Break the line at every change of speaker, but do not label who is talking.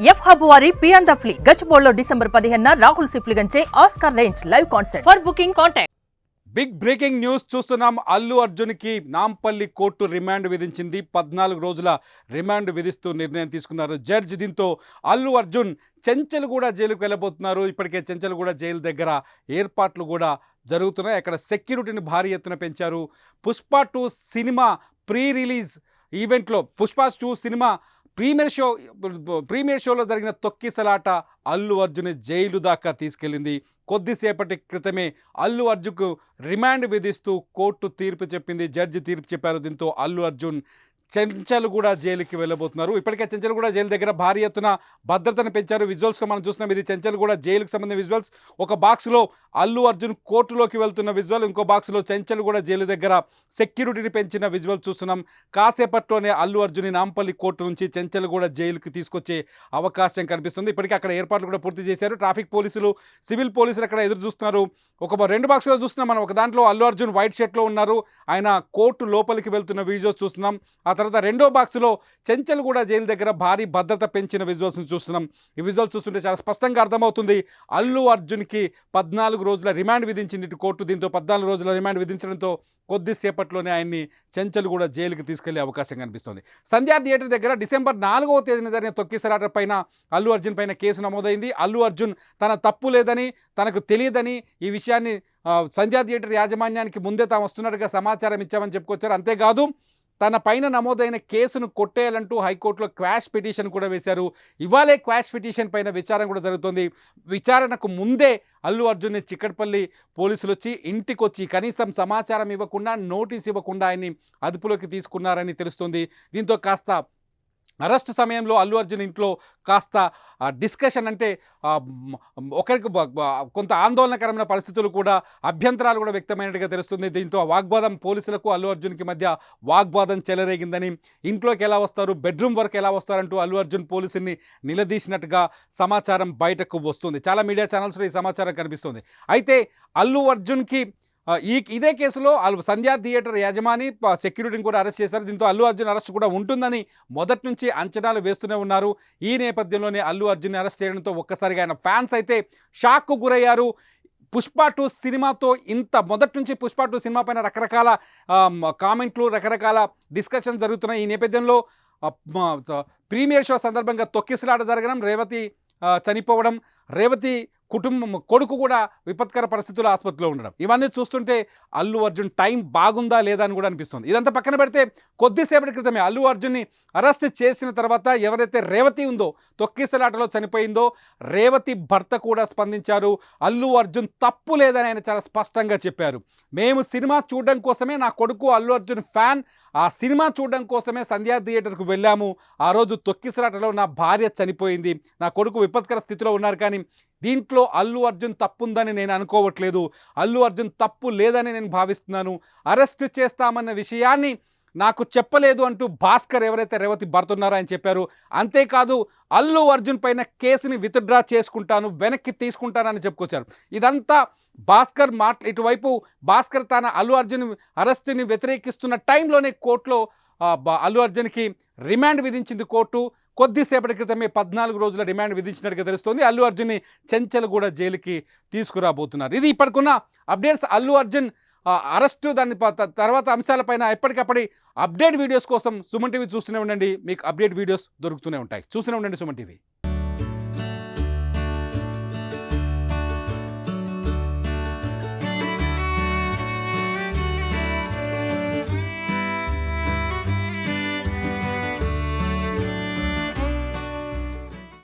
F hub వారి పియాన్ ద ఫ్లీ గచ్చిబౌలిలో డిసెంబర్ 15న రాహుల్ సిప్లిగంచే Oscar range live concert. For booking contact.
Big breaking news చూస్తున్నాం. అల్లు అర్జున్కి నాంపల్లి కోర్టు రిమాండ్ విధించింది. 14 రోజుల రిమాండ్ విధిస్తూ నిర్ణయం తీసుకున్నారు జడ్జి. దీంతో అల్లు అర్జున్ చెంచల్గూడ జైలుకు వెళ్ళబోతున్నారు. ఇప్పటికే చెంచల్గూడ జైలు దగ్గర ఏర్పాట్లు కూడా జరుగుతున్నాయి. అక్కడ సెక్యూరిటీని భారీ ఎత్తున పెంచారు. పుష్ప 2 సినిమా ప్రీ రిలీజ్ ఈవెంట్లో పుష్ప 2 సినిమా ప్రీమియర్ షోలో జరిగిన తొక్కిసలాట అల్లు అర్జున్ జైలు దాకా తీసుకెళ్లింది. కొద్దిసేపటి క్రితమే అల్లు అర్జున్కు రిమాండ్ విధిస్తూ కోర్టు తీర్పు చెప్పింది. జడ్జి తీర్పు చెప్పారు. దీంతో అల్లు అర్జున్ చెంచల్గూడ జైలుకి వెళ్ళబోతున్నారు. ఇప్పటికే చెంచల్గూడ జైలు దగ్గర భారీ ఎత్తున భద్రతను పెంచారు. విజువల్స్లో మనం చూస్తున్నాం. ఇది చెంచల్గూడ జైలుకు సంబంధించిన విజువల్స్. ఒక బాక్స్లో అల్లు అర్జున్ కోర్టులోకి వెళ్తున్న విజువల్, ఇంకో బాక్స్లో చెంచల్గూడ జైలు దగ్గర సెక్యూరిటీని పెంచిన విజువల్ చూస్తున్నాం. కాసేపట్లోనే అల్లు అర్జున్ నాంపల్లి కోర్టు నుంచి చెంచల్గూడ జైలుకి తీసుకొచ్చే అవకాశం కనిపిస్తుంది. ఇప్పటికే అక్కడ ఏర్పాట్లు కూడా పూర్తి చేశారు. ట్రాఫిక్ పోలీసులు, సివిల్ పోలీసులు అక్కడ ఎదురు చూస్తున్నారు. ఒక 2 బాక్స్లో చూస్తున్నాం మనం. ఒక దాంట్లో అల్లు అర్జున్ వైట్ షర్ట్లో ఉన్నారు. ఆయన కోర్టు లోపలికి వెళ్తున్న విజువల్స్ చూస్తున్నాం. ఆ తర్వాత రెండో బాక్స్లో చెంచల్గూడ జైలు దగ్గర భారీ భద్రత పెంచిన విజువల్స్ని చూస్తున్నాం. ఈ విజువల్స్ చూస్తుంటే చాలా స్పష్టంగా అర్థమవుతుంది. అల్లు అర్జున్కి 14 రోజుల రిమాండ్ విధించింది కోర్టు. దీంతో 14 రోజుల రిమాండ్ విధించడంతో కొద్దిసేపట్లోనే ఆయన్ని చెంచల్గూడ జైలుకి తీసుకెళ్లే అవకాశం కనిపిస్తుంది. సంధ్యా థియేటర్ దగ్గర డిసెంబర్ 4వ తేదీన జరిగిన తొక్కిసలాట పైన అల్లు అర్జున్ పైన కేసు నమోదైంది. అల్లు అర్జున్ తన తప్పు లేదని, తనకు తెలియదని, ఈ విషయాన్ని సంధ్యా థియేటర్ యాజమాన్యానికి ముందే తాము వస్తున్నట్టుగా సమాచారం ఇచ్చామని చెప్పుకొచ్చారు. అంతేకాదు తన పైన నమోదైన కేసును కొట్టేయాలంటూ హైకోర్టులో క్వాష్ పిటిషన్ కూడా వేశారు. ఇవాళే క్వాష్ పిటిషన్ పైన విచారణ కూడా జరుగుతుంది. విచారణకు ముందే అల్లు అర్జున్ని చిక్కడపల్లి పోలీసులు వచ్చి ఇంటికి వచ్చి కనీసం సమాచారం ఇవ్వకుండా, నోటీస్ ఇవ్వకుండా ఆయన్ని అదుపులోకి తీసుకున్నారని తెలుస్తుంది. దీంతో కాస్త అరెస్టు సమయంలో అల్లు అర్జున్ ఇంట్లో కాస్త డిస్కషన్, అంటే ఒకరికి కొంత ఆందోళనకరమైన పరిస్థితులు కూడా, అభ్యంతరాలు కూడా వ్యక్తమైనట్టుగా తెలుస్తుంది. దీంతో వాగ్వాదం, పోలీసులకు అల్లు అర్జున్కి మధ్య వాగ్వాదం చెలరేగిందని, ఇంట్లోకి ఎలా వస్తారు, బెడ్రూమ్ వరకు ఎలా వస్తారంటూ అల్లు అర్జున్ పోలీసుని నిలదీసినట్టుగా సమాచారం బయటకు వస్తుంది. చాలా మీడియా ఛానల్స్లో ఈ సమాచారం కనిపిస్తుంది. అయితే అల్లు అర్జున్కి ఇదే కేసులో సంధ్యా థియేటర్ యాజమాని సెక్యూరిటీని కూడా అరెస్ట్ చేశారు. దీంతో అల్లు అర్జున్ అరెస్ట్ కూడా ఉంటుందని మొదటి నుంచి అంచనాలు వేస్తూనే ఉన్నారు. ఈ నేపథ్యంలోనే అల్లు అర్జున్ అరెస్ట్ చేయడంతో ఒక్కసారిగా ఆయన ఫ్యాన్స్ అయితే షాక్కు గురయ్యారు. పుష్ప 2 సినిమాతో మొదటి నుంచి పుష్ప 2 సినిమా పైన రకరకాల కామెంట్లు, రకరకాల డిస్కషన్స్ జరుగుతున్నాయి. ఈ నేపథ్యంలో ప్రీమియర్ షో సందర్భంగా తొక్కిసలాట జరగడం, రేవతి చనిపోవడం, రేవతి కుటుంబం కొడుకు కూడా విపత్కర పరిస్థితుల్లో ఆసుపత్రిలో ఉండడం, ఇవన్నీ చూస్తుంటే అల్లు అర్జున్ టైం బాగుందా లేదా అని కూడా అనిపిస్తుంది. ఇదంతా పక్కన పెడితే కొద్దిసేపటి క్రితమే అల్లు అర్జున్ని అరెస్ట్ చేసిన తర్వాత ఎవరైతే రేవతి ఉందో, తొక్కిసలాటలో చనిపోయిందో, రేవతి భర్త కూడా స్పందించారు. అల్లు అర్జున్ తప్పు లేదని ఆయన చాలా స్పష్టంగా చెప్పారు. మేము సినిమా చూడడం కోసమే, నా కొడుకు అల్లు అర్జున్ ఫ్యాన్, ఆ సినిమా చూడడం కోసమే సంధ్యా థియేటర్కు వెళ్ళాము. ఆ రోజు తొక్కిసలాటలో నా భార్య చనిపోయింది, నా కొడుకు విపత్కర స్థితిలో ఉన్నారు. కానీ దీంట్లో అల్లు అర్జున్ తప్పుందని నేను అనుకోవట్లేదు. అల్లు అర్జున్ తప్పు లేదని నేను భావిస్తున్నాను. అరెస్ట్ చేస్తామన్న విషయాన్ని నాకు చెప్పలేదు అంటూ భాస్కర్, ఎవరైతే రేవతి భర్త ఉన్నారో ఆయన చెప్పారు. అంతేకాదు అల్లు అర్జున్ పైన కేసుని విత్డ్రా చేసుకుంటాను, వెనక్కి తీసుకుంటానని చెప్పుకొచ్చారు. ఇదంతా భాస్కర్ ఇటువైపు భాస్కర్ తన అల్లు అర్జున్ అరెస్ట్ని వ్యతిరేకిస్తున్న టైంలోనే కోర్టులో అల్లు అర్జున్కి రిమాండ్ విధించింది కోర్టు. కొద్దిసేపటి క్రితమే 14 రోజుల రిమాండ్ విధించినట్టుగా తెలుస్తోంది. అల్లు అర్జున్ని చెంచల్గూడ జైలుకి తీసుకురాబోతున్నారు. ఇది ఇప్పటికున్న అప్డేట్స్. అల్లు అర్జున్ అరెస్టు, దాని తర్వాత అంశాలపైన ఎప్పటికప్పటి అప్డేట్ వీడియోస్ కోసం సుమన్ టీవీ చూస్తూనే ఉండండి. మీకు అప్డేట్ వీడియోస్ దొరుకుతూనే ఉంటాయి. చూస్తూనే ఉండండి సుమన్ టీవీ.